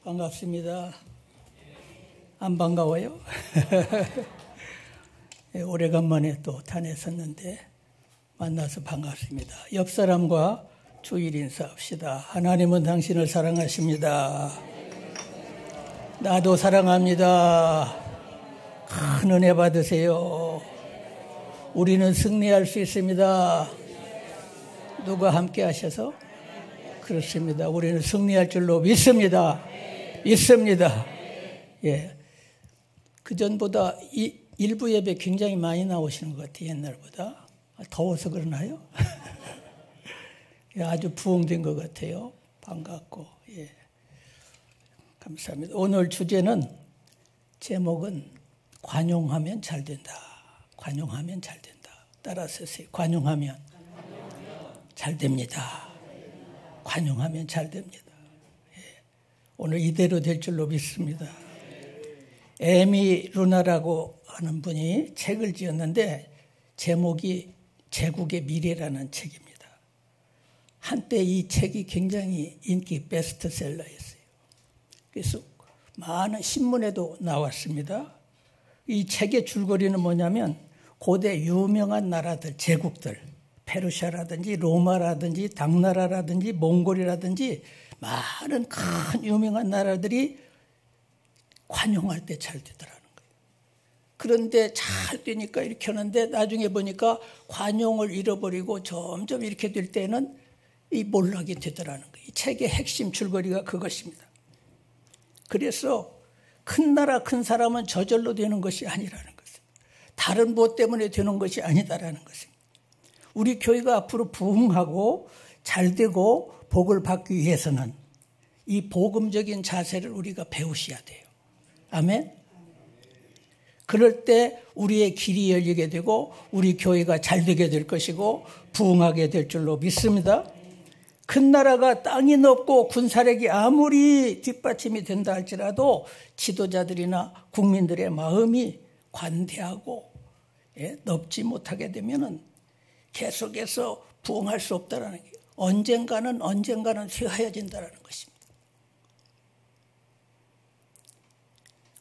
반갑습니다. 안 반가워요? 오래간만에 또 단에 섰는데 만나서 반갑습니다. 옆 사람과 주일 인사합시다. 하나님은 당신을 사랑하십니다. 나도 사랑합니다. 큰 은혜 받으세요. 우리는 승리할 수 있습니다. 누가 함께 하셔서? 그렇습니다. 우리는 승리할 줄로 믿습니다. 믿습니다. 예. 그전보다 일부 예배 굉장히 많이 나오시는 것 같아요. 옛날보다. 더워서 그러나요? 예, 아주 부흥된 것 같아요. 반갑고. 예. 감사합니다. 오늘 주제는 제목은 관용하면 잘 된다. 관용하면 잘 된다. 따라서 하세요. 관용하면 잘 됩니다. 관용하면 잘 됩니다. 예. 오늘 이대로 될 줄로 믿습니다. 에미 루나라고 하는 분이 책을 지었는데 제목이 제국의 미래라는 책입니다. 한때 이 책이 굉장히 인기 베스트셀러였어요. 그래서 많은 신문에도 나왔습니다. 이 책의 줄거리는 뭐냐면 고대 유명한 나라들, 제국들, 페르시아라든지 로마라든지 당나라라든지 몽골이라든지 많은 큰 유명한 나라들이 관용할 때 잘 되더라는 거예요. 그런데 잘 되니까 이렇게 하는데 나중에 보니까 관용을 잃어버리고 점점 이렇게 될 때는 이 몰락이 되더라는 거예요. 이 책의 핵심 줄거리가 그것입니다. 그래서 큰 나라 큰 사람은 저절로 되는 것이 아니라는 것입니다. 다른 무엇 때문에 되는 것이 아니다라는 것입니다. 우리 교회가 앞으로 부흥하고 잘되고 복을 받기 위해서는 이 복음적인 자세를 우리가 배우셔야 돼요. 아멘? 그럴 때 우리의 길이 열리게 되고 우리 교회가 잘되게 될 것이고 부흥하게 될 줄로 믿습니다. 큰 나라가 땅이 넓고 군사력이 아무리 뒷받침이 된다 할지라도 지도자들이나 국민들의 마음이 관대하고 넓지 못하게 되면은 계속해서 부흥할 수 없다는 게 언젠가는 쇠하여진다는 것입니다.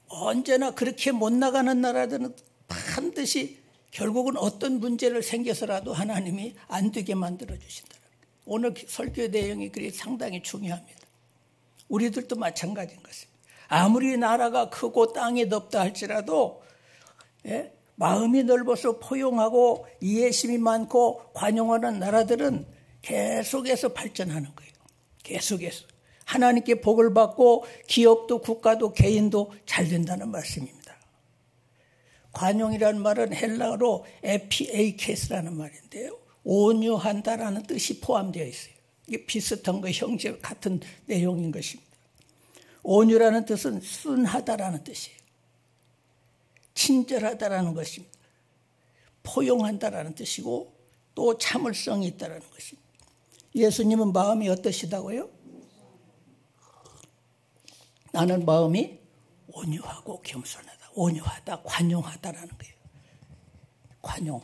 언제나 그렇게 못 나가는 나라들은 반드시 결국은 어떤 문제를 생겨서라도 하나님이 안 되게 만들어 주신다는 거예요. 오늘 설교 내용이 그리 상당히 중요합니다. 우리들도 마찬가지인 것입니다. 아무리 나라가 크고 땅이 넓다 할지라도 마음이 넓어서 포용하고 이해심이 많고 관용하는 나라들은 계속해서 발전하는 거예요. 계속해서. 하나님께 복을 받고 기업도 국가도 개인도 잘 된다는 말씀입니다. 관용이라는 말은 헬라어로 에피에이케스라는 말인데요. 온유한다라는 뜻이 포함되어 있어요. 이게 비슷한 거 형제 같은 내용인 것입니다. 온유라는 뜻은 순하다라는 뜻이에요. 친절하다라는 것입니다. 포용한다라는 뜻이고 또 참을성이 있다라는 것입니다. 예수님은 마음이 어떠시다고요? 나는 마음이 온유하고 겸손하다. 온유하다, 관용하다라는 거예요. 관용.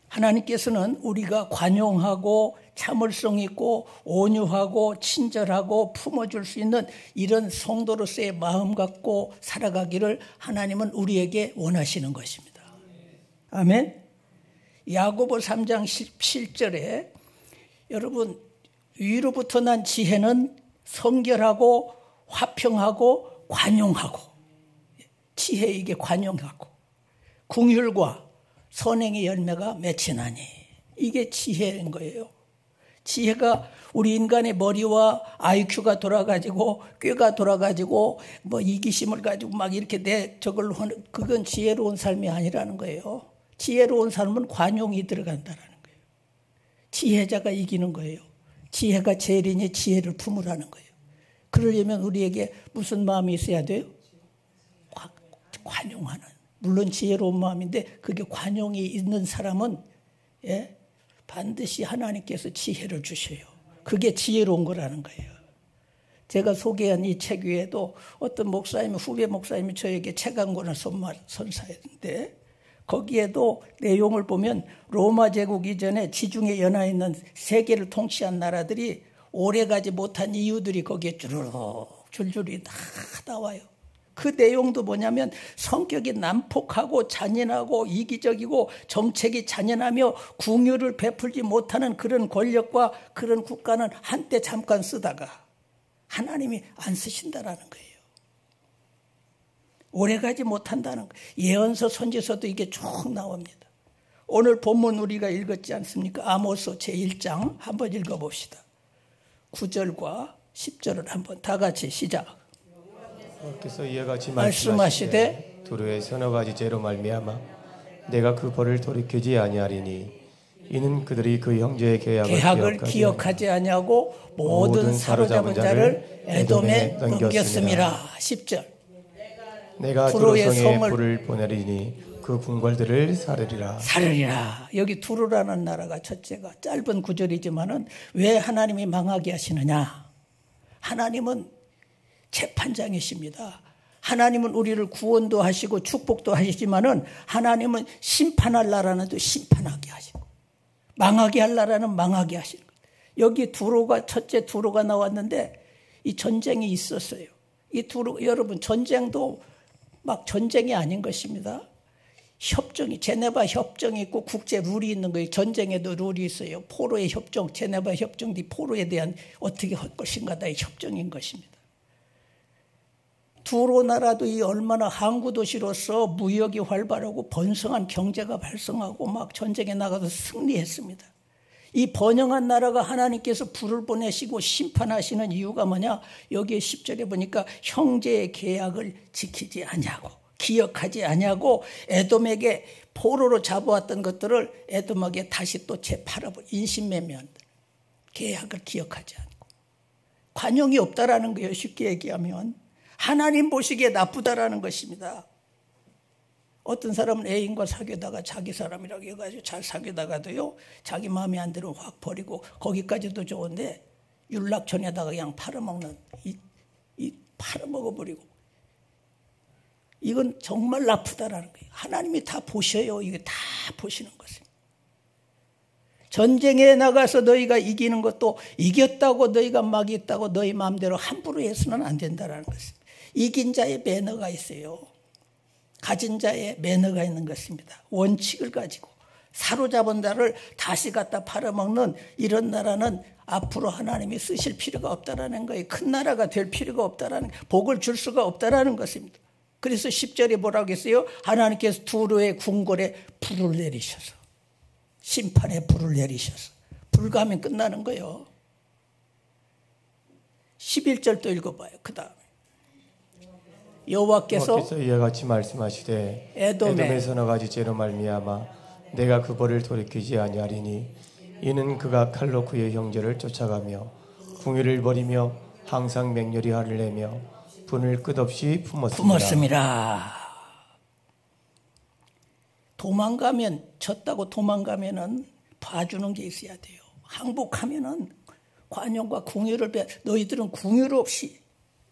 하나님께서는 우리가 관용하고 참을성 있고 온유하고 친절하고 품어줄 수 있는 이런 성도로서의 마음 갖고 살아가기를 하나님은 우리에게 원하시는 것입니다. 아멘. 야고보 3장 17절에 여러분 위로부터 난 지혜는 성결하고 화평하고 관용하고 지혜 이게 관용하고 긍휼과 선행의 열매가 맺히나니 이게 지혜인 거예요. 지혜가 우리 인간의 머리와 IQ가 돌아가지고 꾀가 돌아가지고 뭐 이기심을 가지고 막 이렇게 저걸로 하는 그건 지혜로운 삶이 아니라는 거예요. 지혜로운 삶은 관용이 들어간다는 거예요. 지혜자가 이기는 거예요. 지혜가 제일이니 지혜를 품으라는 거예요. 그러려면 우리에게 무슨 마음이 있어야 돼요? 관용하는. 물론 지혜로운 마음인데 그게 관용이 있는 사람은 반드시 하나님께서 지혜를 주셔요. 그게 지혜로운 거라는 거예요. 제가 소개한 이 책 위에도 어떤 목사님이 후배 목사님이 저에게 책 한 권을 선사했는데 거기에도 내용을 보면 로마 제국 이전에 지중해 연안에 있는 세계를 통치한 나라들이 오래가지 못한 이유들이 거기에 줄줄이 다 나와요. 그 내용도 뭐냐면 성격이 난폭하고 잔인하고 이기적이고 정책이 잔인하며 궁유를 베풀지 못하는 그런 권력과 그런 국가는 한때 잠깐 쓰다가 하나님이 안 쓰신다라는 거예요. 오래가지 못한다는 거예요. 예언서 선지서도 이게 쭉 나옵니다. 오늘 본문 우리가 읽었지 않습니까? 아모스 제1장 한번 읽어봅시다. 9절과 10절을 한번 다 같이 시작. 여호와께서 이와 같이 말씀하시되 두루의 서너 가지 죄로 말미암아 내가 그 벌을 돌이키지 아니하리니 이는 그들이 그 형제의 계약을 기억하지 아니하고 모든 사로잡은 자를 에돔에 넘겼음이라. 10절. 내가 두루성에 불을 보내리니 그 궁궐들을 사르리라. 여기 두루라는 나라가 첫째가 짧은 구절이지만은 왜 하나님이 망하게 하시느냐? 하나님은 재판장이십니다. 하나님은 우리를 구원도 하시고 축복도 하시지만은 하나님은 심판할 나라는 또 심판하게 하시고 망하게 할 나라는 망하게 하시는 거예요. 여기 첫째 두루가 나왔는데 이 전쟁이 있었어요. 이 두루, 여러분 전쟁도 막 전쟁이 아닌 것입니다. 협정이, 제네바 협정이 있고 국제 룰이 있는 거예요. 전쟁에도 룰이 있어요. 포로의 협정, 제네바 협정 뒤 포로에 대한 어떻게 할 것인가의 협정인 것입니다. 두로 나라도 이 얼마나 항구 도시로서 무역이 활발하고 번성한 경제가 발생하고 막 전쟁에 나가서 승리했습니다. 이 번영한 나라가 하나님께서 불을 보내시고 심판하시는 이유가 뭐냐? 여기에 10절에 보니까 형제의 계약을 지키지 아니하고 기억하지 아니하고 에돔에게 포로로 잡아왔던 것들을 에돔에게 다시 또 재팔아버려 인신매매한다. 계약을 기억하지 않고 관용이 없다라는 거예요. 쉽게 얘기하면 하나님 보시기에 나쁘다라는 것입니다. 어떤 사람은 애인과 사귀다가 자기 사람이라고 해가지고 잘 사귀다가도요 자기 마음에 안 들면 확 버리고 거기까지도 좋은데 윤락천에다가 그냥 팔아먹는 이 팔아먹어버리고 이건 정말 나쁘다라는 거예요. 하나님이 다 보셔요. 이게 다 보시는 것입니다. 전쟁에 나가서 너희가 이기는 것도 이겼다고 너희가 막 있다고 너희 마음대로 함부로 해서는 안 된다는 것입니다. 이긴 자의 매너가 있어요. 가진 자의 매너가 있는 것입니다. 원칙을 가지고 사로잡은 자를 다시 갖다 팔아먹는 이런 나라는 앞으로 하나님이 쓰실 필요가 없다라는 거예요. 큰 나라가 될 필요가 없다라는 거예요. 복을 줄 수가 없다라는 것입니다. 그래서 10절에 뭐라고 했어요? 하나님께서 두루의 궁궐에 불을 내리셔서 심판에 불을 내리셔서 불가 하면 끝나는 거예요. 11절도 읽어봐요. 그 다음에 여호와께서 이와 같이 말씀하시되 에돔의 서너 가지 죄로 말미암아 내가 그 벌을 돌이키지 아니하리니 이는 그가 칼로 그의 형제를 쫓아가며 궁유를 버리며 항상 맹렬히 화를 내며 분을 끝없이 품었습니다. 도망가면 졌다고 도망가면은 봐주는 게 있어야 돼요. 항복하면은 관용과 궁유를 너희들은 궁유를 없이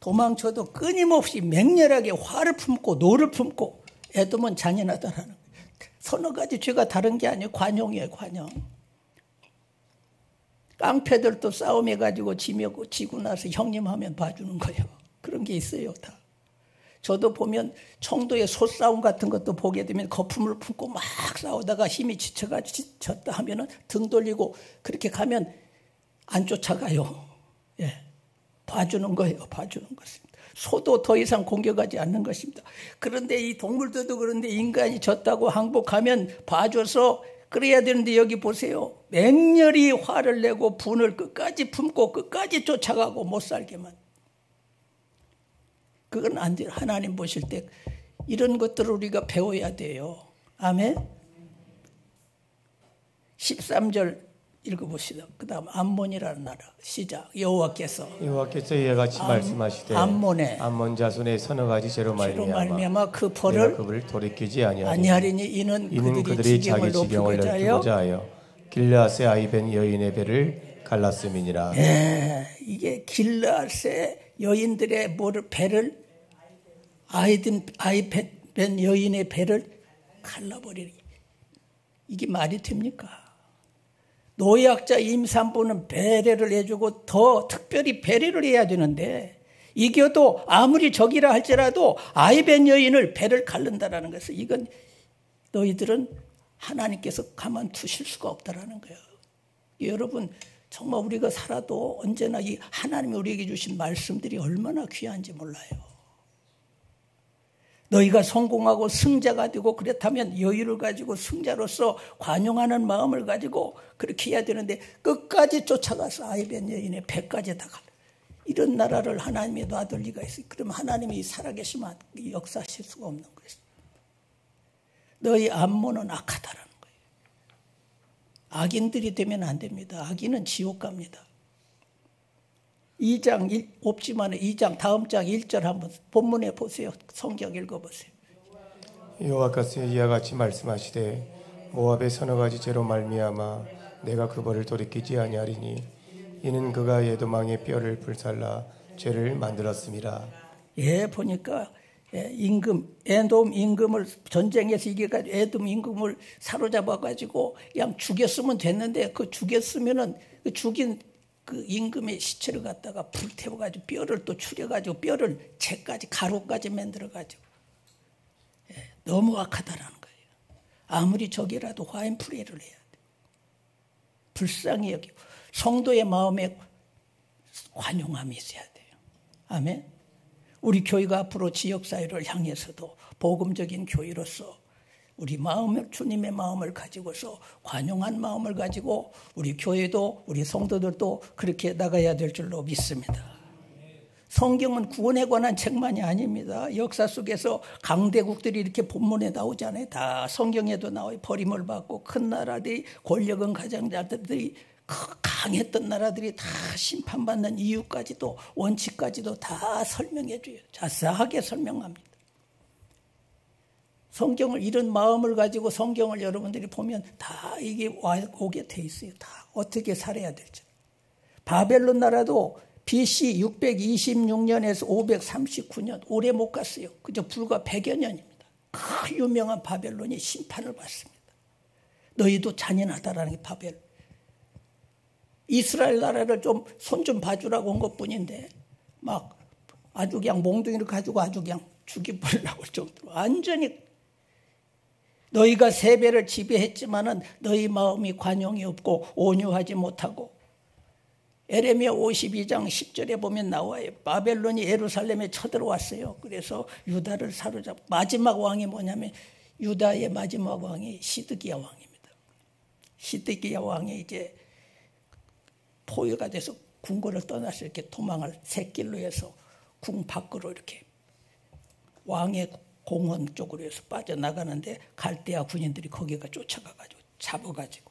도망쳐도 끊임없이 맹렬하게 화를 품고 노를 품고 에돔은 잔인하다라는 서너 가지 죄가 다른 게 아니에요. 관용이에요. 관용. 깡패들도 싸움해가지고 지고 나서 형님 하면 봐주는 거예요. 그런 게 있어요. 다. 저도 보면 청도의 소싸움 같은 것도 보게 되면 거품을 품고 막 싸우다가 힘이 지쳐가지고 졌다 하면은 등 돌리고 그렇게 가면 안 쫓아가요. 예. 봐주는 거예요. 봐주는 것입니다. 소도 더 이상 공격하지 않는 것입니다. 그런데 이 동물들도 그런데 인간이 졌다고 항복하면 봐줘서 그래야 되는데 여기 보세요. 맹렬히 화를 내고 분을 끝까지 품고 끝까지 쫓아가고 못 살게만. 그건 안 돼요. 하나님 보실 때 이런 것들을 우리가 배워야 돼요. 아멘. 13절 읽어봅시다. 그 다음 암몬이라는 나라 시작. 여호와께서 이와 같이 말씀하시되 암몬 자손의 서너 가지 죄로 말미암아 그 벌을 그를 돌이키지 아니하리니 이는 그들이 자기 지경을 넓히고자 하여 길르앗의 아이 벤 여인의 배를 갈랐음이니라. 이게 길르앗의 여인들의 배를 아이 벤 여인의 배를 갈라버리니 이게 말이 됩니까? 노약자 임산부는 배려를 해주고 더 특별히 배려를 해야 되는데 이겨도 아무리 적이라 할지라도 아이 뵌 여인을 배를 가른다라는 것은 이건 너희들은 하나님께서 가만두실 수가 없다라는 거예요. 여러분 정말 우리가 살아도 언제나 이 하나님이 우리에게 주신 말씀들이 얼마나 귀한지 몰라요. 너희가 성공하고 승자가 되고 그렇다면 여유를 가지고 승자로서 관용하는 마음을 가지고 그렇게 해야 되는데 끝까지 쫓아가서 아이 뵌 여인의 배까지 다 가. 이런 나라를 하나님이 놔둘 리가 있어요. 그럼 하나님이 살아계시면 역사하실 수가 없는 것이죠. 너희 안모는 악하다라는 거예요. 악인들이 되면 안 됩니다. 악인은 지옥 갑니다. 2장 없지만 2장 다음 장 1절 한번 본문에 보세요. 성경 읽어보세요. 여호와께서 이와 같이 말씀하시되 모압의 서너 가지 죄로 말미암아 내가 그 벌을 돌이키지 아니하리니 이는 그가 에돔왕의 뼈를 불살라 죄를 만들었음이라. 예, 보니까 임금 에돔 임금을 전쟁에서 이겨가지고 에돔 임금을 사로잡아가지고 그냥 죽였으면 됐는데 그 죽였으면은 그 죽인 그 임금의 시체를 갖다가 불태워가지고 뼈를 또 추려가지고 뼈를 채까지 가루까지 만들어가지고 너무 악하다라는 거예요. 아무리 적이라도 화인프레이를 해야 돼. 불쌍히 여기고 성도의 마음에 관용함이 있어야 돼요. 아멘. 우리 교회가 앞으로 지역사회를 향해서도 복음적인 교회로서 우리 마음을 주님의 마음을 가지고서 관용한 마음을 가지고 우리 교회도 우리 성도들도 그렇게 나가야 될 줄로 믿습니다. 성경은 구원에 관한 책만이 아닙니다. 역사 속에서 강대국들이 이렇게 본문에 나오잖아요. 다 성경에도 나와요. 버림을 받고 큰 나라들이 권력은 가장자들이 강했던 나라들이 다 심판받는 이유까지도 원칙까지도 다 설명해 줘요. 자세하게 설명합니다. 성경을 이런 마음을 가지고 성경을 여러분들이 보면 다 이게 오게 돼 있어요. 다 어떻게 살아야 될지. 바벨론 나라도 BC 626년에서 539년 오래 못 갔어요. 그저 불과 100여 년입니다. 그 유명한 바벨론이 심판을 받습니다. 너희도 잔인하다라는 게 바벨론. 이스라엘 나라를 좀 손 좀 봐주라고 한 것뿐인데 막 아주 그냥 몽둥이를 가지고 아주 그냥 죽여버리려고 할 정도로 완전히 너희가 세배를 지배했지만은 너희 마음이 관용이 없고 온유하지 못하고 에레미야 52장 10절에 보면 나와요. 바벨론이 예루살렘에 쳐들어왔어요. 그래서 유다를 사로잡고 마지막 왕이 뭐냐면 유다의 마지막 왕이 시드기야 왕입니다. 시드기야 왕이 이제 포위가 돼서 궁궐을 떠나서 이렇게 도망을 새길로 해서 궁 밖으로 이렇게 왕의 공원 쪽으로 해서 빠져나가는데 갈대아 군인들이 거기가 쫓아가가지고 잡아가지고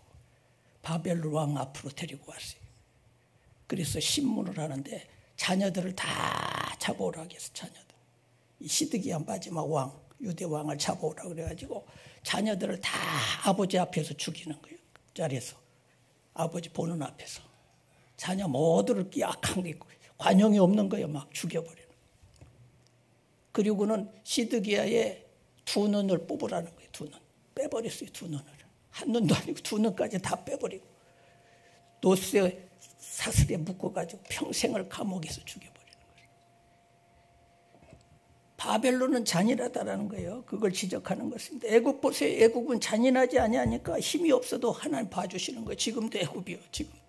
바벨론 왕 앞으로 데리고 왔어요. 그래서 신문을 하는데 자녀들을 다 잡아오라고 해서 자녀들. 이 시드기야 마지막 왕, 유대 왕을 잡아오라고 그래가지고 자녀들을 다 아버지 앞에서 죽이는 거예요. 그 자리에서. 아버지 보는 앞에서. 자녀 모두를 약한 게 있고 관용이 없는 거예요. 막 죽여버리는. 그리고는 시드기야의 두 눈을 뽑으라는 거예요. 두 눈. 빼버렸어요. 두 눈을. 한 눈도 아니고 두 눈까지 다 빼버리고 노스에 사슬에 묶어가지고 평생을 감옥에서 죽여버리는 거예요. 바벨론은 잔인하다라는 거예요. 그걸 지적하는 것입니다. 애국 보세요. 애국은 잔인하지 아니하니까 힘이 없어도 하나님 봐주시는 거예요. 지금도 애국이요. 지금도.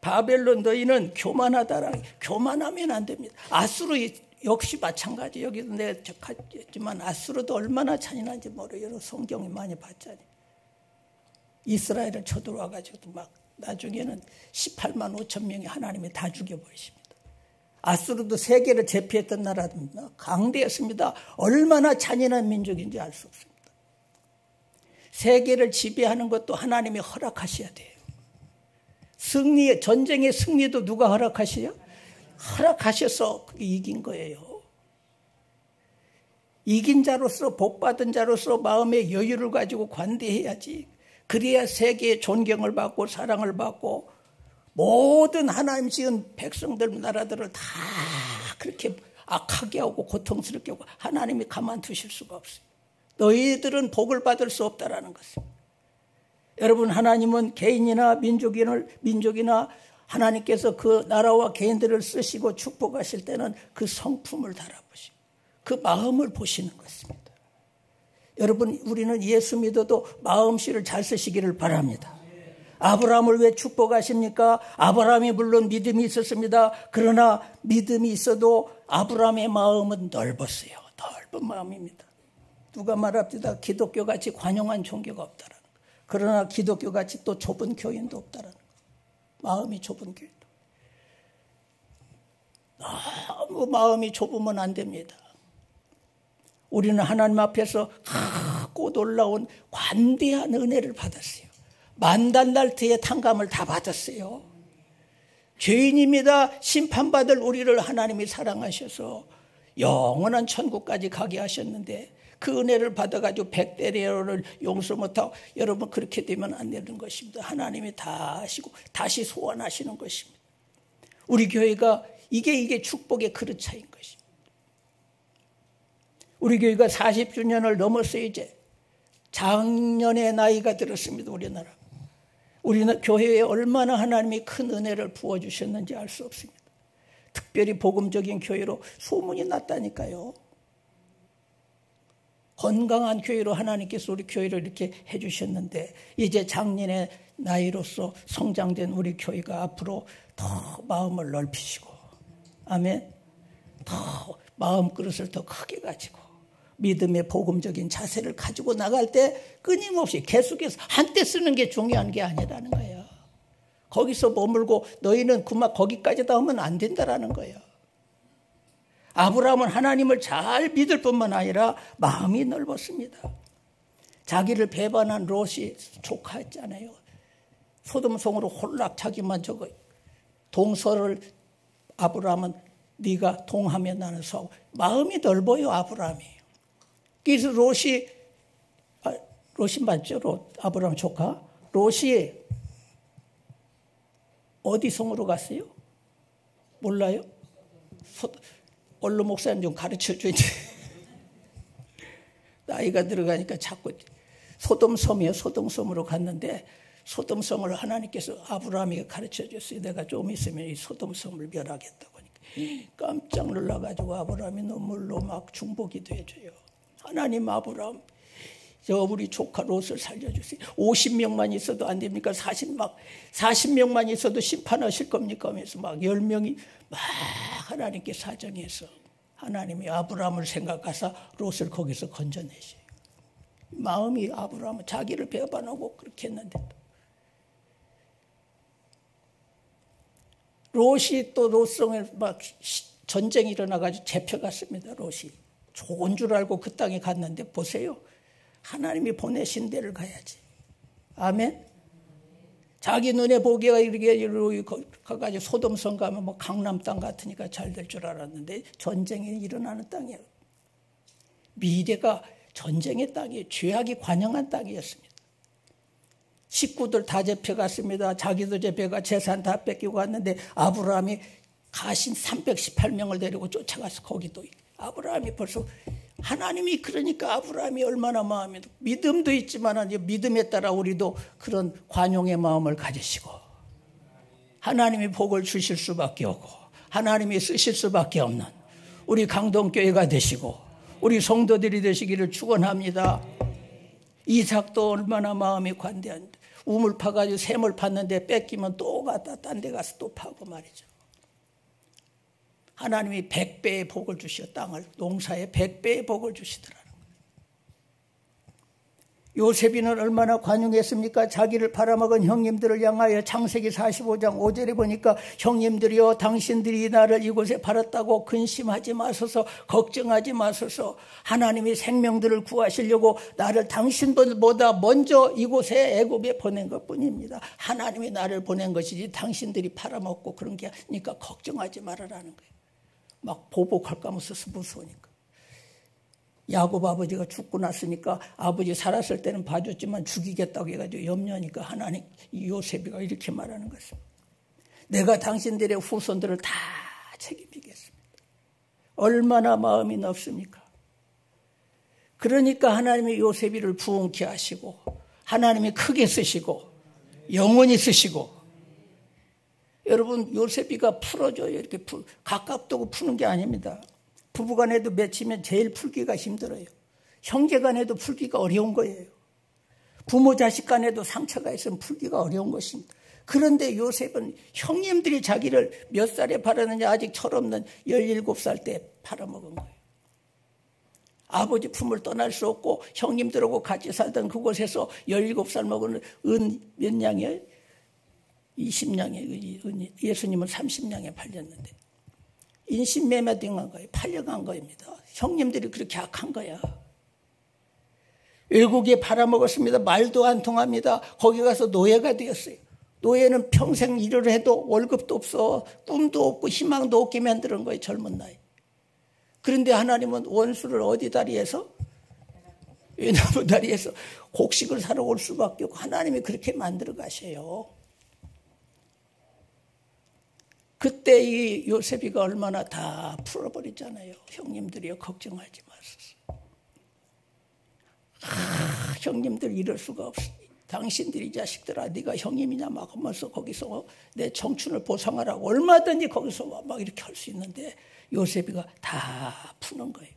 바벨론 너희는 교만하다라는 교만하면 안 됩니다. 아수르 역시 마찬가지. 여기도 내가 했지만 아수르도 얼마나 잔인한지 모르요. 성경이 많이 봤잖아요. 이스라엘을 쳐들어와가지고 막 나중에는 18만 5천 명이 하나님이 다 죽여버리십니다. 아수르도 세계를 제패했던 나라입니다. 강대했습니다. 얼마나 잔인한 민족인지 알 수 없습니다. 세계를 지배하는 것도 하나님이 허락하셔야 돼요. 전쟁의 승리도 누가 허락하셔요? 허락하셔서 그게 이긴 거예요. 이긴 자로서 복받은 자로서 마음의 여유를 가지고 관대해야지. 그래야 세계의 존경을 받고 사랑을 받고 모든 하나님 지은 백성들 나라들을 다 그렇게 악하게 하고 고통스럽게 하고 하나님이 가만두실 수가 없어요. 너희들은 복을 받을 수 없다라는 것입니다. 여러분, 하나님은 개인이나 민족이나 하나님께서 그 나라와 개인들을 쓰시고 축복하실 때는 그 성품을 달아보시고 그 마음을 보시는 것입니다. 여러분, 우리는 예수 믿어도 마음씨를 잘 쓰시기를 바랍니다. 아브라함을 왜 축복하십니까? 아브라함이 물론 믿음이 있었습니다. 그러나 믿음이 있어도 아브라함의 마음은 넓었어요. 넓은 마음입니다. 누가 말합니다. 기독교같이 관용한 종교가 없다라는 거. 그러나 기독교같이 또 좁은 교인도 없다라는 거. 마음이 좁은 교인. 너무 마음이 좁으면 안 됩니다. 우리는 하나님 앞에서 크고 놀라운 관대한 은혜를 받았어요. 만단달트의 탕감을 다 받았어요. 죄인입니다. 심판받을 우리를 하나님이 사랑하셔서 영원한 천국까지 가게 하셨는데 그 은혜를 받아가지고 백대례를 용서 못하고, 여러분 그렇게 되면 안 되는 것입니다. 하나님이 다 하시고 다시 소환하시는 것입니다. 우리 교회가 이게 축복의 그릇차인 것입니다. 우리 교회가 40주년을 넘었어요. 이제 작년에 나이가 들었습니다. 우리는 교회에 얼마나 하나님이 큰 은혜를 부어주셨는지 알 수 없습니다. 특별히 복음적인 교회로 소문이 났다니까요. 건강한 교회로 하나님께서 우리 교회를 이렇게 해주셨는데 이제 작년의 나이로서 성장된 우리 교회가 앞으로 더 마음을 넓히시고, 아멘, 더 마음 그릇을 더 크게 가지고 믿음의 복음적인 자세를 가지고 나갈 때 끊임없이 계속해서 한때 쓰는 게 중요한 게 아니라는 거예요. 거기서 머물고 너희는 그만 거기까지 하면 안 된다라는 거예요. 아브라함은 하나님을 잘 믿을 뿐만 아니라 마음이 넓었습니다. 자기를 배반한 롯이 조카였잖아요. 소돔성으로 홀락 자기만 저거 동서를 아브라함은 네가 동하면 나는 서. 마음이 넓어요, 아브라함이. 그래서 롯이 맞죠? 아브라함 조카. 롯이 어디 성으로 갔어요? 몰라요? 얼른 목사님 좀 가르쳐 줘야지. 나이가 들어가니까 자꾸 소돔섬이에요. 소돔섬으로 갔는데 소돔섬을 하나님께서 아브라함에게 가르쳐 줬어요. 내가 좀 있으면 이 소돔섬을 멸하겠다고 하니까 깜짝 놀라가지고 아브라함이 눈물로 막 중보기도 해줘요. 하나님, 아브라함, 우리 조카 롯을 살려주세요. 50명만 있어도 안 됩니까? 40명만 있어도 심판하실 겁니까? 하면서 막 10명이 막 하나님께 사정해서 하나님이 아브라함을 생각하사 롯을 거기서 건져내셔요. 마음이 아브라함은 자기를 배반하고 그렇게 했는데 롯이 또 롯성에 막 전쟁이 일어나가지고 잡혀갔습니다. 롯이 좋은 줄 알고 그 땅에 갔는데 보세요. 하나님이 보내신 데를 가야지. 아멘. 자기 눈에 보기가 이렇게 가가지고 소돔성 가면 뭐 강남 땅 같으니까 잘 될 줄 알았는데 전쟁이 일어나는 땅이에요. 미래가 전쟁의 땅이에요. 죄악이 관영한 땅이었습니다. 식구들 다 잡혀갔습니다. 자기도 잡혀가 재산 다 뺏기고 갔는데 아브라함이 가신 318명을 데리고 쫓아가서 거기도 아브라함이 벌써 하나님이 그러니까 아브라함이 얼마나 마음이 믿음도 있지만 믿음에 따라 우리도 그런 관용의 마음을 가지시고 하나님이 복을 주실 수밖에 없고 하나님이 쓰실 수밖에 없는 우리 강동교회가 되시고 우리 성도들이 되시기를 축원합니다. 이삭도 얼마나 마음이 관대한데 우물 파가지고 샘을 팠는데 뺏기면 또 갔다 딴 데 가서 또 파고 말이죠. 하나님이 100배의 복을 주시어 땅을 농사에 100배의 복을 주시더라는 거예요. 요셉이는 얼마나 관용했습니까? 자기를 팔아먹은 형님들을 향하여 창세기 45장 5절에 보니까 형님들이여 당신들이 나를 이곳에 팔았다고 근심하지 마소서 걱정하지 마소서 하나님이 생명들을 구하시려고 나를 당신들보다 먼저 이곳에 애굽에 보낸 것뿐입니다. 하나님이 나를 보낸 것이지 당신들이 팔아먹고 그런 게 아니니까 걱정하지 말아라는 거예요. 막 보복할까 하면서 무서우니까. 야곱 아버지가 죽고 났으니까 아버지 살았을 때는 봐줬지만 죽이겠다고 해가지고 염려하니까 하나님 요셉이가 이렇게 말하는 것입니다. 내가 당신들의 후손들을 다 책임지겠습니다. 얼마나 마음이 넓습니까? 그러니까 하나님이 요셉이를 부흥케 하시고 하나님이 크게 쓰시고 영원히 쓰시고. 여러분 요셉이가 풀어줘요. 이렇게 가깝다고 푸는 게 아닙니다. 부부간에도 맺히면 제일 풀기가 힘들어요. 형제간에도 풀기가 어려운 거예요. 부모 자식 간에도 상처가 있으면 풀기가 어려운 것입니다. 그런데 요셉은 형님들이 자기를 몇 살에 팔았느냐 아직 철없는 17살 때 팔아먹은 거예요. 아버지 품을 떠날 수 없고 형님들하고 같이 살던 그곳에서 17살 먹은 은 몇 냥이에요? 20냥에 예수님은 30냥에 팔렸는데 인신매매 등한 거예요. 팔려간 거입니다. 형님들이 그렇게 악한 거야. 외국에 팔아먹었습니다. 말도 안 통합니다. 거기 가서 노예가 되었어요. 노예는 평생 일을 해도 월급도 없어. 꿈도 없고 희망도 없게 만드는 거예요. 젊은 나이. 그런데 하나님은 원수를 어디 다리에서? 외나무 다리에서 곡식을 사러 올 수밖에 없고 하나님이 그렇게 만들어 가셔요. 그때 이 요셉이가 얼마나 다 풀어버리잖아요. 형님들이요 걱정하지 마소서. 형님들 이럴 수가 없어. 당신들이 자식들아 네가 형님이냐 막 하면서 거기서 내 청춘을 보상하라고 얼마든지 거기서 막 이렇게 할 수 있는데 요셉이가 다 푸는 거예요.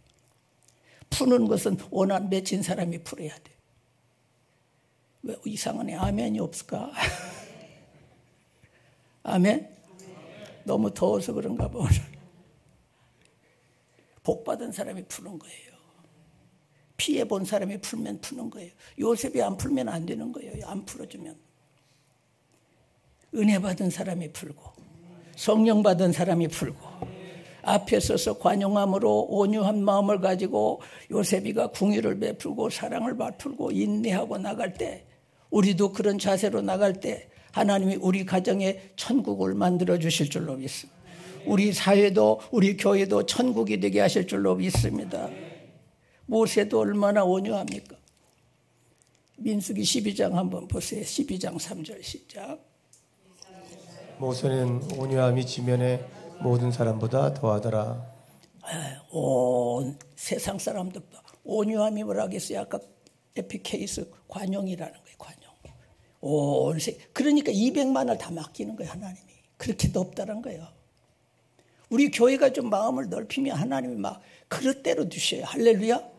푸는 것은 원한 맺힌 사람이 풀어야 돼. 왜 이상하네. 아멘이 없을까? 아멘? 너무 더워서 그런가 봐. 복 받은 사람이 푸는 거예요. 피해 본 사람이 풀면 푸는 거예요. 요셉이 안 풀면 안 되는 거예요. 안 풀어주면. 은혜 받은 사람이 풀고 성령 받은 사람이 풀고 앞에 서서 관용함으로 온유한 마음을 가지고 요셉이가 궁유를 베풀고 사랑을 베풀고 인내하고 나갈 때 우리도 그런 자세로 나갈 때 하나님이 우리 가정에 천국을 만들어 주실 줄로 믿습니다. 우리 사회도 우리 교회도 천국이 되게 하실 줄로 믿습니다. 모세도 얼마나 온유합니까? 민수기 12장 한번 보세요. 12장 3절 시작. 모세는 온유함이 지면에 모든 사람보다 더하더라. 온 세상 사람들보다 온유함이 뭐라 하겠어요? 아까 에피케이스 관용이라는 거예요. 관용. 그러니까 200만을 다 맡기는 거예요. 하나님이. 그렇게 높다는 거예요. 우리 교회가 좀 마음을 넓히면 하나님이 막 그릇대로 주셔요. 할렐루야.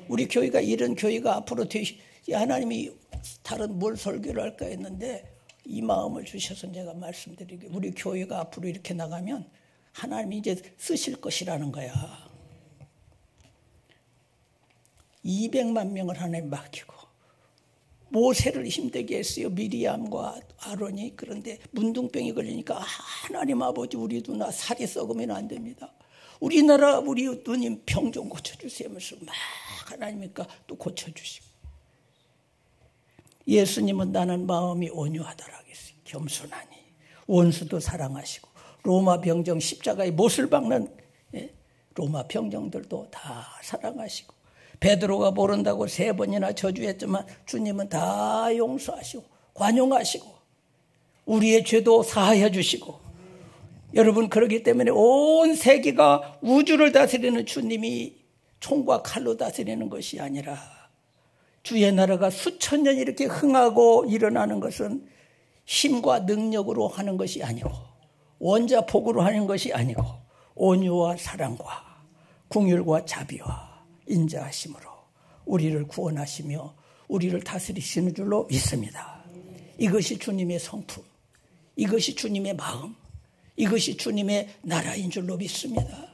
우리 교회가 이런 교회가 앞으로 하나님이 다른 뭘 설교를 할까 했는데 이 마음을 주셔서 제가 말씀드리게 우리 교회가 앞으로 이렇게 나가면 하나님이 이제 쓰실 것이라는 거야. 200만 명을 하나님 맡기고 모세를 힘들게 했어요. 미리암과 아론이. 그런데 문둥병이 걸리니까 하나님 아버지 우리 누나 살이 썩으면 안 됩니다. 우리나라 우리 누님 병 좀 고쳐주세요 하면서 막 하나님이니까 또 고쳐주시고. 예수님은 나는 마음이 온유하더라 하겠어요. 겸손하니 원수도 사랑하시고 로마 병정 십자가에 못을 박는 로마 병정들도 다 사랑하시고 베드로가 모른다고 3번이나 저주했지만 주님은 다 용서하시고 관용하시고 우리의 죄도 사하여 주시고 여러분 그렇기 때문에 온 세계가 우주를 다스리는 주님이 총과 칼로 다스리는 것이 아니라 주의 나라가 수천 년 이렇게 흥하고 일어나는 것은 힘과 능력으로 하는 것이 아니고 원자폭으로 하는 것이 아니고 온유와 사랑과 긍휼과 자비와 인자하심으로 우리를 구원하시며 우리를 다스리시는 줄로 믿습니다. 이것이 주님의 성품, 이것이 주님의 마음, 이것이 주님의 나라인 줄로 믿습니다.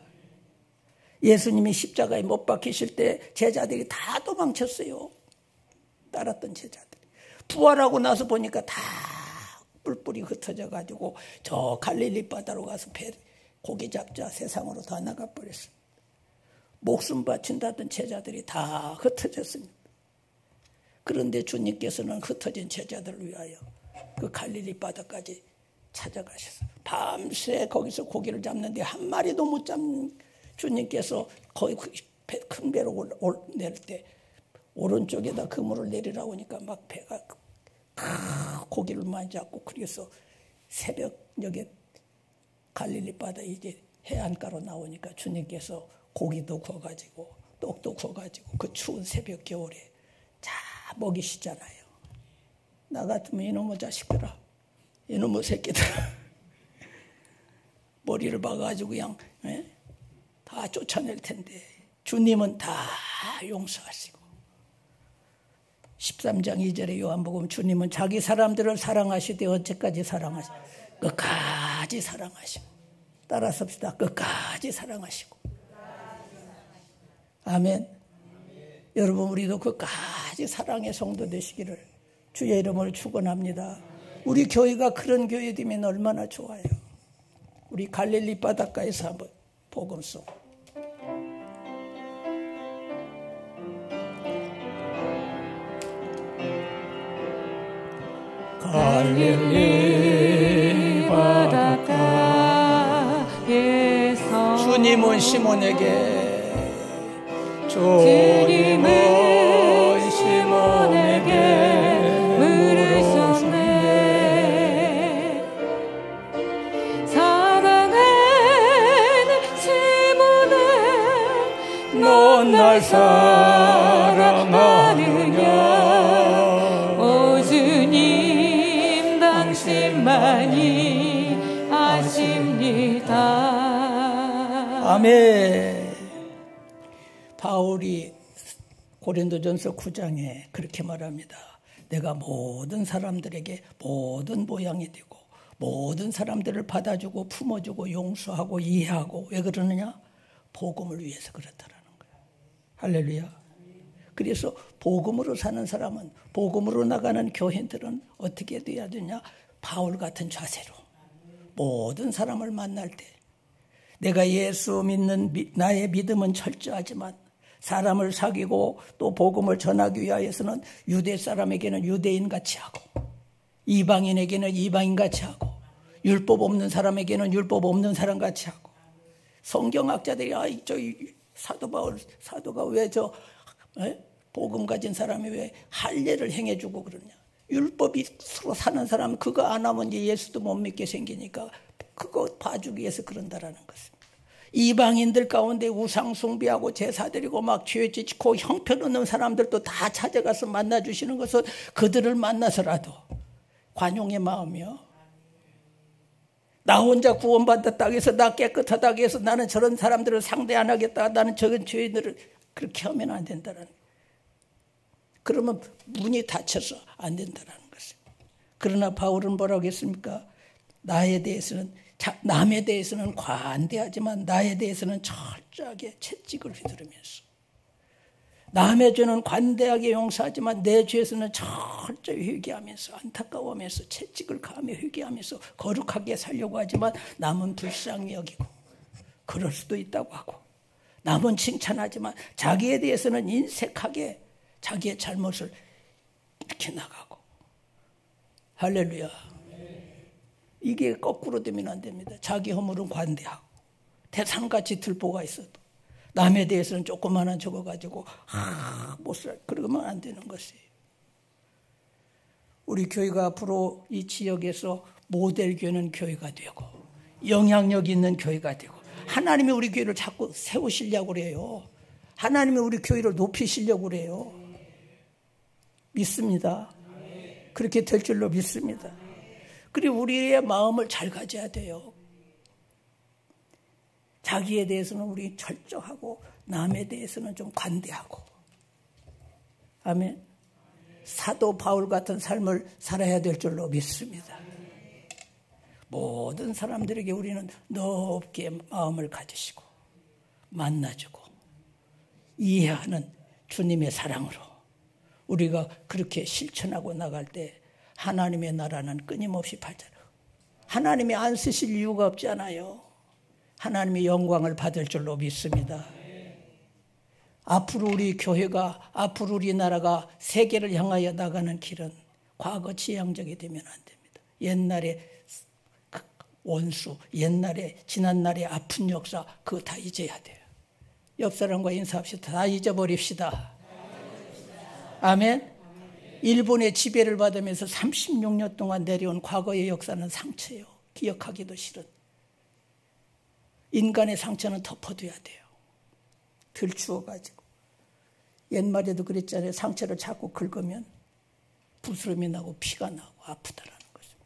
예수님이 십자가에 못 박히실 때 제자들이 다 도망쳤어요. 따랐던 제자들이. 부활하고 나서 보니까 다 뿔뿔이 흩어져 가지고 저 갈릴리 바다로 가서 고기 잡자 세상으로 다 나가버렸습니다. 목숨 바친다던 제자들이 다 흩어졌습니다. 그런데 주님께서는 흩어진 제자들을 위하여 그 갈릴리 바다까지 찾아가셔서 밤새 거기서 고기를 잡는데 한 마리도 못 잡는 주님께서 거의 큰 배로 내릴 때 오른쪽에다 그물을 내리라고 하니까 막 배가 고기를 많이 잡고 그래서 새벽녘에 갈릴리 바다 이제 해안가로 나오니까 주님께서 고기도 구워가지고 떡도 구워가지고 그 추운 새벽 겨울에 다 먹이시잖아요. 나 같으면 이놈의 자식들아, 이놈의 새끼들아, 머리를 박아가지고 그냥 다 쫓아낼 텐데 주님은 다 용서하시고 13장 2절에 요한복음 주님은 자기 사람들을 사랑하시되 언제까지 사랑하시고 끝까지 사랑하시고 따라서 합시다. 끝까지 사랑하시고 아멘. 여러분 우리도 끝까지 사랑의 성도 되시기를 주의 이름으로 축원합니다. 우리 교회가 그런 교회 되면 얼마나 좋아요. 우리 갈릴리 바닷가에서 한번 복음송 갈릴리 바닷가에서 주님은 시몬에게 물으셨네. 사랑하는 시몬아 넌 날 사랑하느냐. 오 주님 당신만이 아십니다. 아멘. 바울이 고린도전서 9장에 그렇게 말합니다. 내가 모든 사람들에게 모든 모양이 되고 모든 사람들을 받아주고 품어주고 용서하고 이해하고 왜 그러느냐? 복음을 위해서 그렇다라는 거예요. 할렐루야. 그래서 복음으로 사는 사람은 복음으로 나가는 교인들은 어떻게 돼야 되냐? 바울 같은 자세로 모든 사람을 만날 때 내가 예수 믿는 나의 믿음은 철저하지만 사람을 사귀고 또 복음을 전하기 위하여서는 유대 사람에게는 유대인같이 하고 이방인에게는 이방인같이 하고 율법 없는 사람에게는 율법 없는 사람같이 하고 성경학자들이 저 사도가 왜 저 복음 가진 사람이 왜 할례를 행해주고 그러냐. 율법이 서로 사는 사람은 그거 안 하면 이제 예수도 못 믿게 생기니까 그거 봐주기 위해서 그런다라는 것입니다. 이방인들 가운데 우상 숭배하고 제사 드리고 막 죄 짓고 형편없는 사람들도 다 찾아가서 만나주시는 것은 그들을 만나서라도 관용의 마음이요. 나 혼자 구원받았다 해서 나 깨끗하다고 해서 나는 저런 사람들을 상대 안 하겠다. 나는 저런 죄인들을 그렇게 하면 안 된다는 거예요. 그러면 문이 닫혀서 안 된다는 것입니다. 그러나 바울은 뭐라고 했습니까? 나에 대해서는 남에 대해서는 관대하지만 나에 대해서는 철저하게 채찍을 휘두르면서 남의 죄는 관대하게 용서하지만 내 죄에서는 철저히 회개하면서 안타까워하면서 채찍을 가하며 회개하면서 거룩하게 살려고 하지만 남은 불쌍히 여기고 그럴 수도 있다고 하고 남은 칭찬하지만 자기에 대해서는 인색하게 자기의 잘못을 이렇게 나가고 할렐루야. 이게 거꾸로 되면 안 됩니다. 자기 허물은 관대하고 태산같이 들보가 있어도 남에 대해서는 조그마한 저거 가지고 못 살 그러면 안 되는 것이에요. 우리 교회가 앞으로 이 지역에서 모델 교회는 교회가 되고 영향력 있는 교회가 되고 하나님이 우리 교회를 자꾸 세우시려고 그래요. 하나님이 우리 교회를 높이시려고 그래요. 믿습니다. 그렇게 될 줄로 믿습니다. 그리고 우리의 마음을 잘 가져야 돼요. 자기에 대해서는 우리 철저하고 남에 대해서는 좀 관대하고. 아멘. 사도 바울 같은 삶을 살아야 될 줄로 믿습니다. 모든 사람들에게 우리는 넓게 마음을 가지시고 만나주고 이해하는 주님의 사랑으로 우리가 그렇게 실천하고 나갈 때 하나님의 나라는 끊임없이 발전하고 하나님이 안 쓰실 이유가 없잖아요. 하나님의 영광을 받을 줄로 믿습니다. 앞으로 우리 교회가 앞으로 우리나라가 세계를 향하여 나가는 길은 과거 지향적이 되면 안 됩니다. 옛날에 원수, 옛날에 지난날의 아픈 역사 그거 다 잊어야 돼요. 옆 사람과 인사합시다. 다 잊어버립시다. 아멘. 일본의 지배를 받으면서 36년 동안 내려온 과거의 역사는 상처예요. 기억하기도 싫은. 인간의 상처는 덮어둬야 돼요. 덜 추워가지고. 옛말에도 그랬잖아요. 상처를 자꾸 긁으면 부스럼이 나고 피가 나고 아프다라는 것입니다.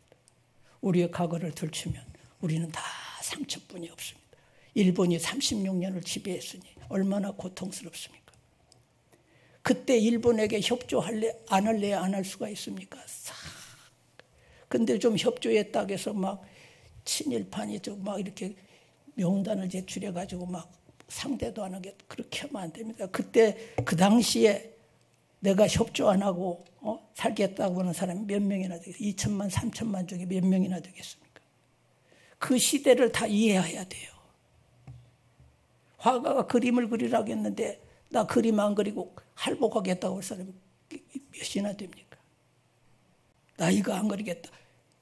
우리의 과거를 들추면 우리는 다 상처뿐이 없습니다. 일본이 36년을 지배했으니 얼마나 고통스럽습니까? 그때 일본에게 협조할래 안 할래 안 할 수가 있습니까? 근데 좀 협조했다고 해서 막 친일판이 좀 막 이렇게 명단을 제출해 가지고 막 상대도 안 하게 그렇게 하면 안 됩니다. 그때 그 당시에 내가 협조 안 하고 살겠다고 하는 사람이 몇 명이나 되겠습니까? 2천만 3천만 중에 몇 명이나 되겠습니까? 그 시대를 다 이해해야 돼요. 화가가 그림을 그리라고 했는데 나 그림 안 그리고 할복하겠다고 할 사람이 몇이나 됩니까? 나 이거 안 그리겠다.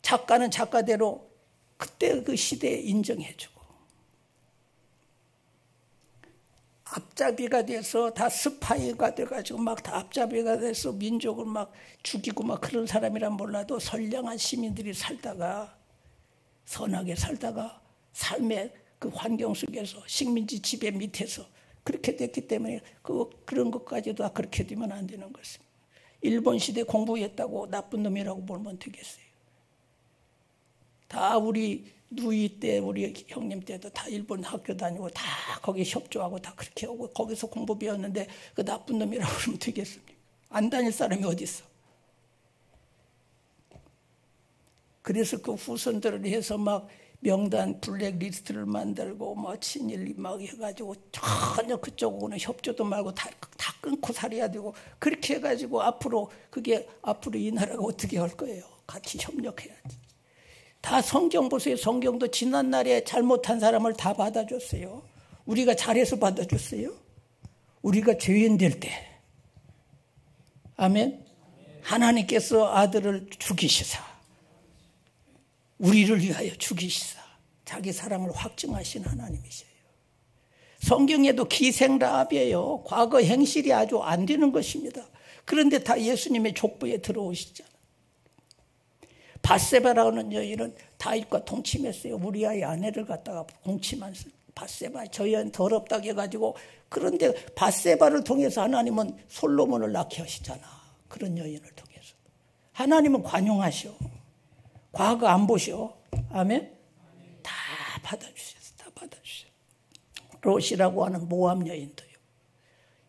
작가는 작가대로 그때 그 시대에 인정해주고 앞잡이가 돼서 다 스파이가 돼가지고 막 다 앞잡이가 돼서 민족을 막 죽이고 막 그런 사람이란 몰라도 선량한 시민들이 살다가 선하게 살다가 삶의 그 환경 속에서 식민지 지배 밑에서 그렇게 됐기 때문에 그런 것까지도 다 그렇게 되면 안 되는 것입니다. 일본 시대 공부했다고 나쁜 놈이라고 보면 되겠어요. 다 우리 누이 때 우리 형님 때도 다 일본 학교 다니고 다 거기 협조하고 다 그렇게 하고 거기서 공부 배웠는데 그 나쁜 놈이라고 그러면 되겠습니까? 안 다닐 사람이 어디 있어? 그래서 그 후손들을 해서 막 명단 블랙리스트를 만들고 뭐 친일 막 해가지고 전혀 그쪽하고는 협조도 말고 다 끊고 살아야 되고 그렇게 해가지고 앞으로 이 나라가 어떻게 할 거예요? 같이 협력해야지. 다 성경 보세요. 성경도 지난날에 잘못한 사람을 다 받아줬어요. 우리가 잘해서 받아줬어요. 우리가 죄인 될 때. 아멘. 하나님께서 아들을 죽이시사 우리를 위하여 죽이시사 자기 사랑을 확증하신 하나님이세요. 성경에도 기생라합이에요. 과거 행실이 아주 안 되는 것입니다. 그런데 다 예수님의 족보에 들어오시잖아요. 밧세바라는 여인은 다윗과 동침했어요. 우리아의 아내를 갖다가 공침한 밧세바 저 여인 더럽다고 해가지고 그런데 밧세바를 통해서 하나님은 솔로몬을 낳게 하시잖아. 그런 여인을 통해서 하나님은 관용하셔. 과거 안 보셔. 아멘. 다 받아주셨어. 다 받아주셨어. 롯이라고 하는 모함 여인도요.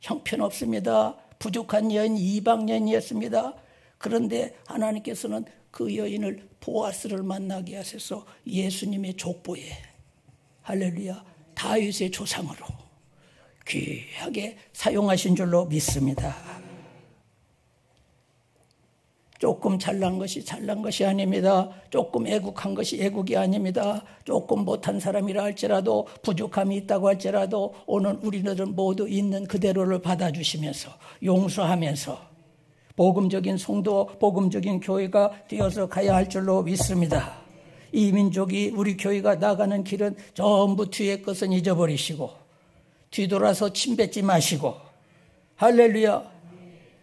형편없습니다. 부족한 여인 이방 여인이었습니다. 그런데 하나님께서는 그 여인을 보아스를 만나게 하셔서 예수님의 족보에 할렐루야 다윗의 조상으로 귀하게 사용하신 줄로 믿습니다. 조금 잘난 것이 잘난 것이 아닙니다. 조금 애국한 것이 애국이 아닙니다. 조금 못한 사람이라 할지라도 부족함이 있다고 할지라도 오늘 우리들은 모두 있는 그대로를 받아주시면서 용서하면서 복음적인 성도, 복음적인 교회가 되어서 가야 할 줄로 믿습니다. 이 민족이 우리 교회가 나가는 길은 전부 뒤의 것은 잊어버리시고 뒤돌아서 침 뱉지 마시고 할렐루야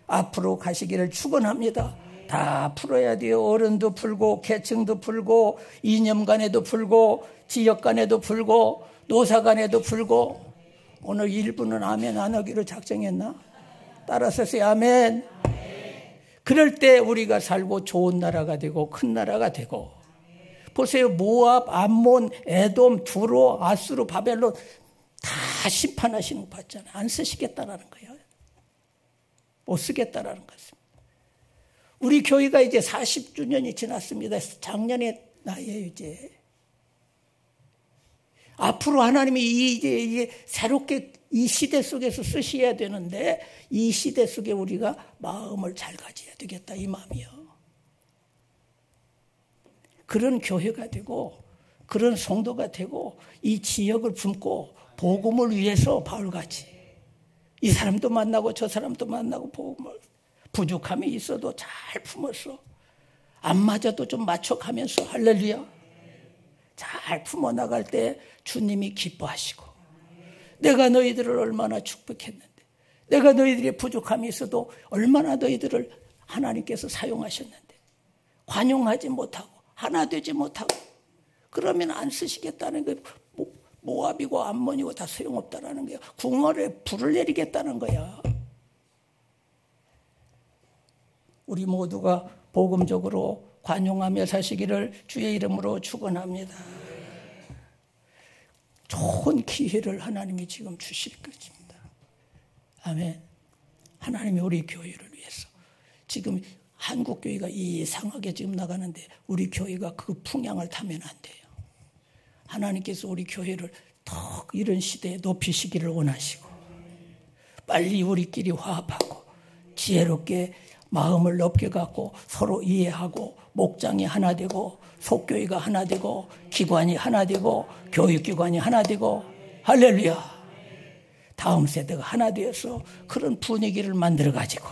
앞으로 가시기를 축원합니다. 다 풀어야 돼요. 어른도 풀고 계층도 풀고 이념 간에도 풀고 지역 간에도 풀고 노사 간에도 풀고 오늘 일부는 아멘 안 하기로 작정했나? 따라서 하세요. 아멘. 그럴 때 우리가 살고 좋은 나라가 되고 큰 나라가 되고 보세요. 모압, 암몬, 에돔, 두로, 아수르, 바벨론 다 심판하시는 거 봤잖아요. 안 쓰시겠다라는 거예요. 못 쓰겠다라는 것입니다. 우리 교회가 이제 40주년이 지났습니다. 작년에 나이에요 이제. 앞으로 하나님이 이제 새롭게 이 시대 속에서 쓰셔야 되는데 이 시대 속에 우리가 마음을 잘 가져야 되겠다 이 마음이요. 그런 교회가 되고 그런 성도가 되고 이 지역을 품고 복음을 위해서 바울같이 이 사람도 만나고 저 사람도 만나고 복음을 부족함이 있어도 잘 품어서 안 맞아도 좀 맞춰가면서 할렐루야 잘 품어나갈 때 주님이 기뻐하시고 내가 너희들을 얼마나 축복했는데 내가 너희들의 부족함이 있어도 얼마나 너희들을 하나님께서 사용하셨는데 관용하지 못하고 하나 되지 못하고 그러면 안 쓰시겠다는 거예요. 모압이고 암몬이고 다 소용없다라는 거예요. 궁궐에 불을 내리겠다는 거야. 우리 모두가 복음적으로 관용하며 사시기를 주의 이름으로 축원합니다. 좋은 기회를 하나님이 지금 주실 것입니다. 아멘. 하나님이 우리 교회를 위해서 지금 한국 교회가 이상하게 지금 나가는데 우리 교회가 그 풍향을 타면 안 돼요. 하나님께서 우리 교회를 더 이런 시대에 높이시기를 원하시고 빨리 우리끼리 화합하고 지혜롭게 마음을 넓게 갖고 서로 이해하고 목장이 하나 되고 속교회가 하나 되고 기관이 하나 되고 교육기관이 하나 되고 할렐루야. 다음 세대가 하나 되어서 그런 분위기를 만들어 가지고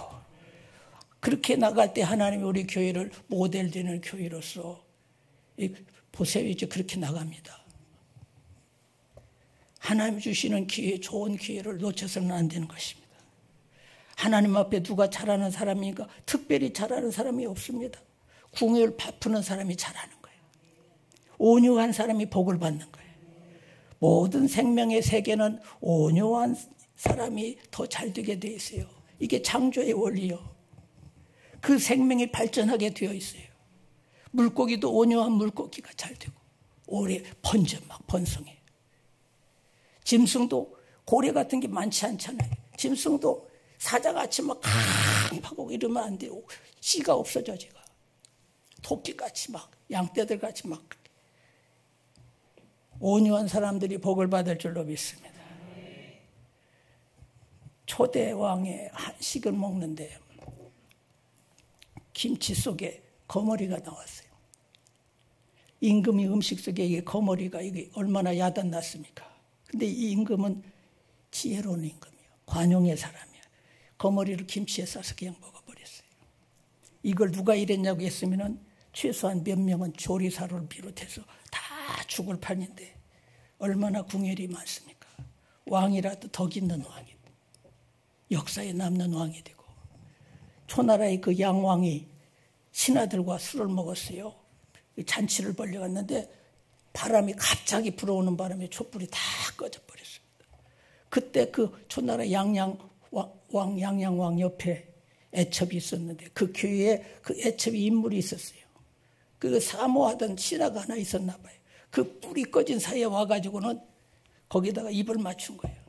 그렇게 나갈 때 하나님이 우리 교회를 모델되는 교회로서 보세요. 이제 그렇게 나갑니다. 하나님 주시는 기회, 좋은 기회를 놓쳐서는 안 되는 것입니다. 하나님 앞에 누가 잘하는 사람이니까 특별히 잘하는 사람이 없습니다. 궁예를 베푸는 사람이 잘하는 거예요. 온유한 사람이 복을 받는 거예요. 모든 생명의 세계는 온유한 사람이 더 잘 되게 되어 있어요. 이게 창조의 원리요. 그 생명이 발전하게 되어 있어요. 물고기도 온유한 물고기가 잘 되고 오래 막 번성해요. 짐승도 고래 같은 게 많지 않잖아요. 짐승도 사자같이 막 강하고 이러면 안 돼요. 씨가 없어져 제가. 토끼같이 막 양떼들같이 막 온유한 사람들이 복을 받을 줄로 믿습니다. 초대 왕의 한식을 먹는데 김치 속에 거머리가 나왔어요. 임금이 음식 속에 이게 거머리가 이게 얼마나 야단났습니까? 근데 이 임금은 지혜로운 임금이에요. 관용의 사람이에요. 거머리를 김치에 싸서 그냥 먹어버렸어요. 이걸 누가 이랬냐고 했으면은 최소한 몇 명은 조리사를 비롯해서 다 죽을 판인데 얼마나 궁혈이 많습니까? 왕이라도 덕 있는 왕이 역사에 남는 왕이 되고 초나라의 그 양왕이 신하들과 술을 먹었어요. 잔치를 벌려갔는데 바람이 갑자기 불어오는 바람에 촛불이 다 꺼져버렸습니다. 그때 그 초나라 양양왕 옆에 애첩이 있었는데 그 교회에 그 애첩이 인물이 있었어요. 그 사모하던 신하가 하나 있었나 봐요. 그 불이 꺼진 사이에 와가지고는 거기다가 입을 맞춘 거예요.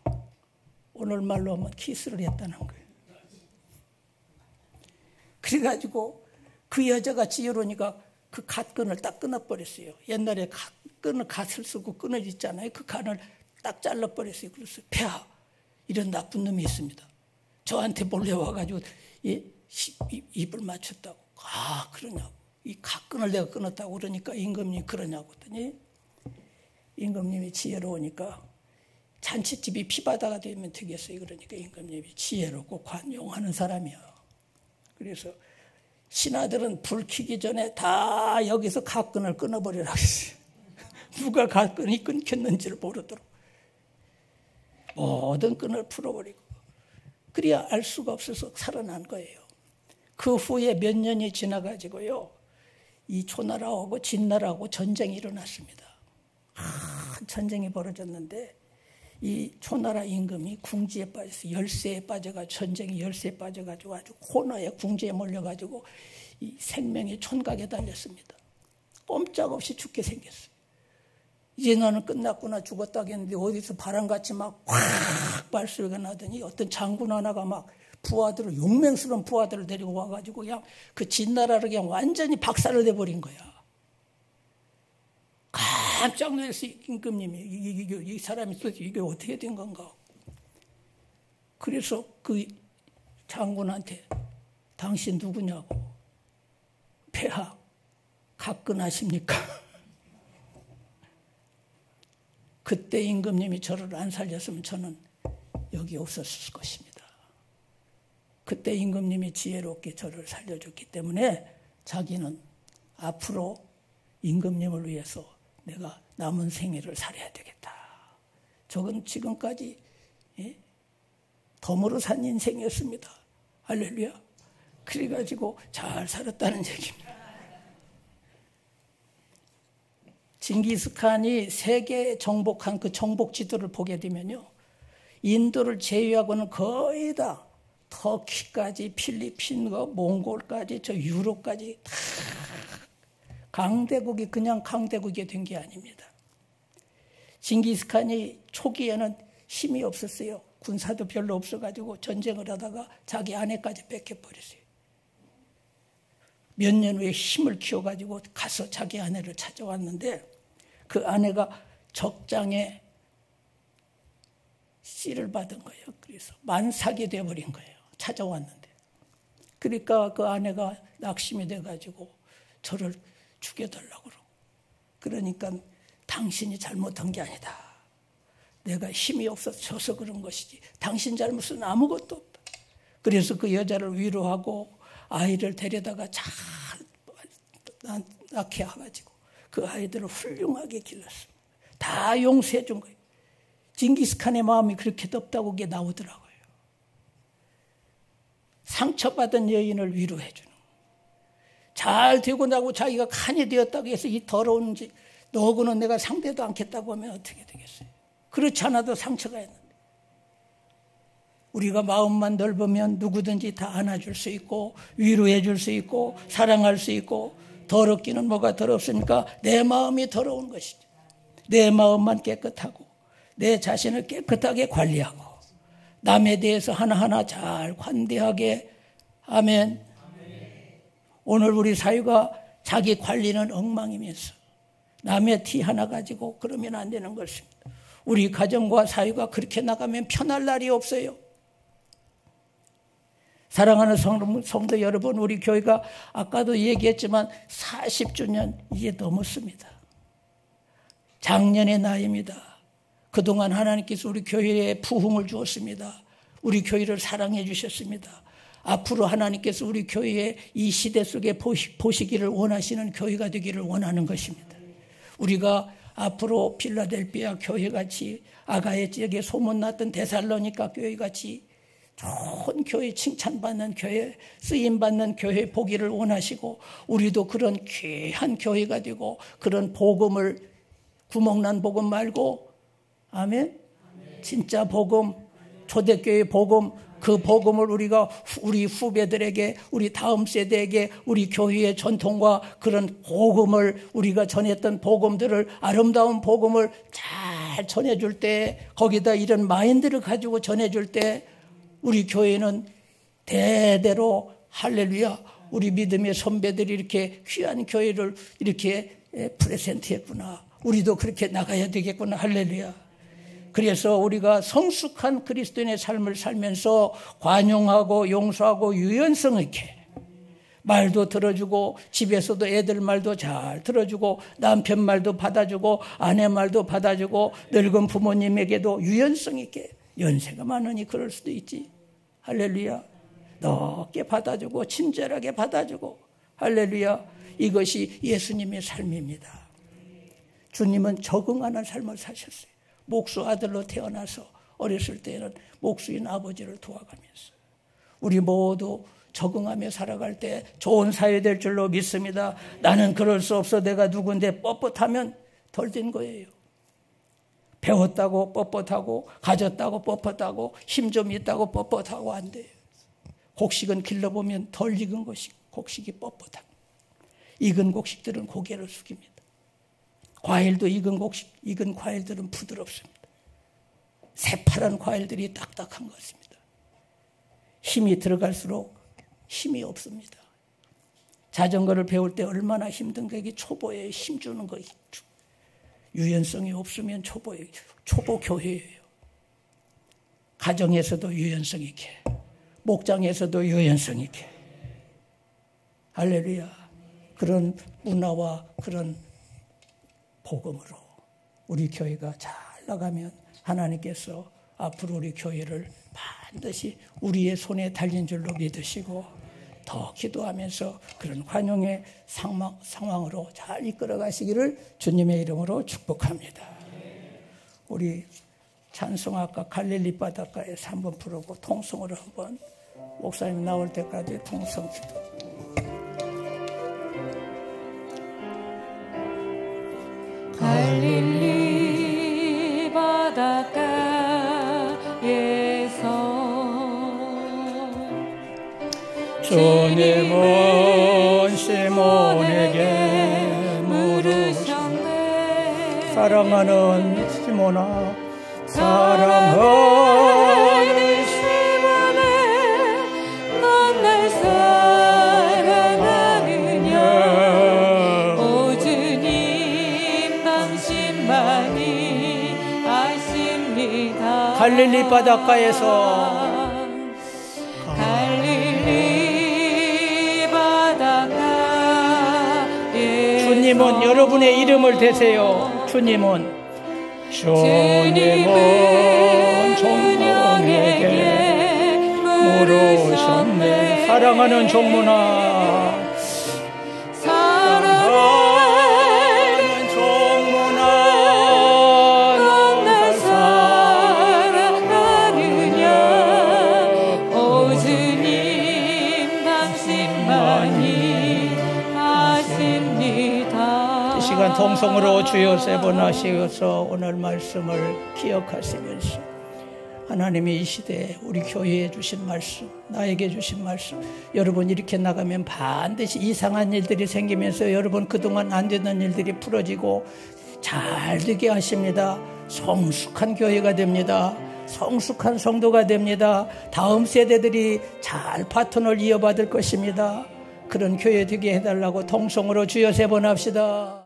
오늘 말로 하면 키스를 했다는 거예요. 그래가지고 그 여자가 지혜로우니까 그 갓끈을 딱 끊어버렸어요. 옛날에 갓을 쓰고 끊어져 있잖아요. 그 갓을 딱 잘라버렸어요. 그래서 폐하 이런 나쁜 놈이 있습니다. 저한테 몰래 와가지고 입을 맞췄다고. 아 그러냐고. 이 갓끈을 내가 끊었다고 그러니까 임금님이 그러냐고 했더니 임금님이 지혜로우니까 잔치집이 피바다가 되면 되겠어요. 그러니까 임금님이 지혜롭고 관용하는 사람이야. 그래서 신하들은 불 켜기 전에 다 여기서 갓끈을 끊어버리라고 했어요. 누가 갓끈이 끊겼는지를 모르도록 모든 끈을 풀어버리고 그래야 알 수가 없어서 살아난 거예요. 그 후에 몇 년이 지나가지고요. 이 초나라하고 진나라하고 전쟁이 일어났습니다. 전쟁이 벌어졌는데 이 초나라 임금이 궁지에 빠져서 열세에 빠져가지고 전쟁이 열세에 빠져가지고 아주 코너에 궁지에 몰려가지고 이 생명이 촌각에 달렸습니다. 꼼짝없이 죽게 생겼어요. 이제 나는 끝났구나 죽었다 했는데 어디서 바람같이 막 확 발소리가 나더니 어떤 장군 하나가 막 부하들을 용맹스러운 부하들을 데리고 와가지고 그냥 그 진나라를 그냥 완전히 박살을 내버린 거야. 깜짝 놀랐어요. 임금님이 이 사람이 도대체 이게 어떻게 된 건가. 그래서 그 장군한테 당신 누구냐고. 폐하 가끈하십니까? 그때 임금님이 저를 안 살렸으면 저는 여기 없었을 것입니다. 그때 임금님이 지혜롭게 저를 살려줬기 때문에 자기는 앞으로 임금님을 위해서 내가 남은 생애를 살아야 되겠다. 저건 지금까지 덤으로 산 인생이었습니다. 할렐루야. 그래가지고 잘 살았다는 얘기입니다. 징기스칸이 세계 정복한 그 정복 지도를 보게 되면요. 인도를 제외하고는 거의 다 터키까지 필리핀, 몽골까지 저 유럽까지 다 강대국이 그냥 강대국이 된 게 아닙니다. 징기스칸이 초기에는 힘이 없었어요. 군사도 별로 없어가지고 전쟁을 하다가 자기 아내까지 뺏겨버렸어요. 몇 년 후에 힘을 키워가지고 가서 자기 아내를 찾아왔는데 그 아내가 적장에 씨를 받은 거예요. 그래서 만삭이 되어버린 거예요. 찾아왔는데. 그러니까 그 아내가 낙심이 돼가지고 저를 죽여달라고 그러고. 그러니까 당신이 잘못한 게 아니다. 내가 힘이 없어서 그런 것이지. 당신 잘못은 아무것도 없다. 그래서 그 여자를 위로하고 아이를 데려다가 잘 낳게 해가지고 그 아이들을 훌륭하게 길렀습니다. 다 용서해 준 거예요. 징기스칸의 마음이 그렇게 덥다고 그게 나오더라고요. 상처받은 여인을 위로해 주는 거예요. 잘 되고 나고 자기가 칸이 되었다고 해서 이 더러운 너하고는 내가 상대도 않겠다고 하면 어떻게 되겠어요? 그렇지 않아도 상처가 있는데 우리가 마음만 넓으면 누구든지 다 안아줄 수 있고 위로해 줄 수 있고 사랑할 수 있고 더럽기는 뭐가 더럽습니까? 내 마음이 더러운 것이죠. 내 마음만 깨끗하고 내 자신을 깨끗하게 관리하고 남에 대해서 하나하나 잘 관대하게 아멘. 오늘 우리 사회가 자기 관리는 엉망이면서 남의 티 하나 가지고 그러면 안 되는 것입니다. 우리 가정과 사회가 그렇게 나가면 편할 날이 없어요. 사랑하는 성도 여러분, 우리 교회가 아까도 얘기했지만 40주년 이제 넘었습니다. 작년의 나이입니다. 그동안 하나님께서 우리 교회에 부흥을 주었습니다. 우리 교회를 사랑해 주셨습니다. 앞으로 하나님께서 우리 교회에 이 시대 속에 보시기를 원하시는 교회가 되기를 원하는 것입니다. 우리가 앞으로 필라델피아 교회같이 아가야 지역에 소문났던 데살로니가 교회같이 좋은 교회, 칭찬받는 교회, 쓰임받는 교회 보기를 원하시고 우리도 그런 귀한 교회가 되고 그런 복음을 구멍난 복음 말고 아멘? 진짜 복음, 초대교회 복음, 그 복음을 우리가 우리 후배들에게 우리 다음 세대에게 우리 교회의 전통과 그런 복음을 우리가 전했던 복음들을 아름다운 복음을 잘 전해줄 때 거기다 이런 마인드를 가지고 전해줄 때 우리 교회는 대대로 할렐루야 우리 믿음의 선배들이 이렇게 귀한 교회를 이렇게 프레젠트했구나. 우리도 그렇게 나가야 되겠구나. 할렐루야. 그래서 우리가 성숙한 그리스도인의 삶을 살면서 관용하고 용서하고 유연성 있게 말도 들어주고 집에서도 애들 말도 잘 들어주고 남편 말도 받아주고 아내 말도 받아주고 늙은 부모님에게도 유연성 있게 연세가 많으니 그럴 수도 있지. 할렐루야. 넓게 받아주고 친절하게 받아주고 할렐루야. 이것이 예수님의 삶입니다. 주님은 적응하는 삶을 사셨어요. 목수 아들로 태어나서 어렸을 때는 목수인 아버지를 도와가면서 우리 모두 적응하며 살아갈 때 좋은 사회 될 줄로 믿습니다. 나는 그럴 수 없어. 내가 누군데 뻣뻣하면 덜 된 거예요. 배웠다고 뻣뻣하고 가졌다고 뻣뻣하고 힘 좀 있다고 뻣뻣하고 안 돼요. 곡식은 길러보면 덜 익은 것이 곡식이 뻣뻣한 익은 곡식들은 고개를 숙입니다. 과일도 익은 과일들은 부드럽습니다. 새파란 과일들이 딱딱한 것입니다. 힘이 들어갈수록 힘이 없습니다. 자전거를 배울 때 얼마나 힘든 거 이게 초보에 힘 주는 거 유연성이 없으면 초보 교회예요. 가정에서도 유연성 있게 목장에서도 유연성 있게 할렐루야. 그런 문화와 그런 복음으로 우리 교회가 잘 나가면 하나님께서 앞으로 우리 교회를 반드시 우리의 손에 달린 줄로 믿으시고 더 기도하면서 그런 환영의 상황으로 잘 이끌어 가시기를 주님의 이름으로 축복합니다. 우리 찬송 아까 갈릴리 바닷가에서 한번 부르고 통성으로 한번 목사님 나올 때까지 통성 기도. 갈릴리 바닷가에서 주님은 시몬에게 물으셨네. 사랑하는 시몬아, 사랑하는 시몬아, 넌 날 사랑하느냐. 오 주님, 당신만이 아십니다. 갈릴리 바닷가에서 주님은 여러분의 이름을 대세요. 주님은 종문에게 물으셨네. 사랑하는 종문아, 사랑하는 종문아, 넌 날 사랑하느냐. 오 주님, 당신만이 아십니다. 이 시간 통성으로 주여 세 번 하시어서 오늘 말씀을 기억하시면서 하나님이 이 시대에 우리 교회에 주신 말씀, 나에게 주신 말씀, 여러분 이렇게 나가면 반드시 이상한 일들이 생기면서 여러분 그동안 안 되던 일들이 풀어지고 잘 되게 하십니다. 성숙한 교회가 됩니다. 성숙한 성도가 됩니다. 다음 세대들이 잘 바톤을 이어받을 것입니다. 그런 교회 되게 해달라고 통성으로 주여 세 번 합시다.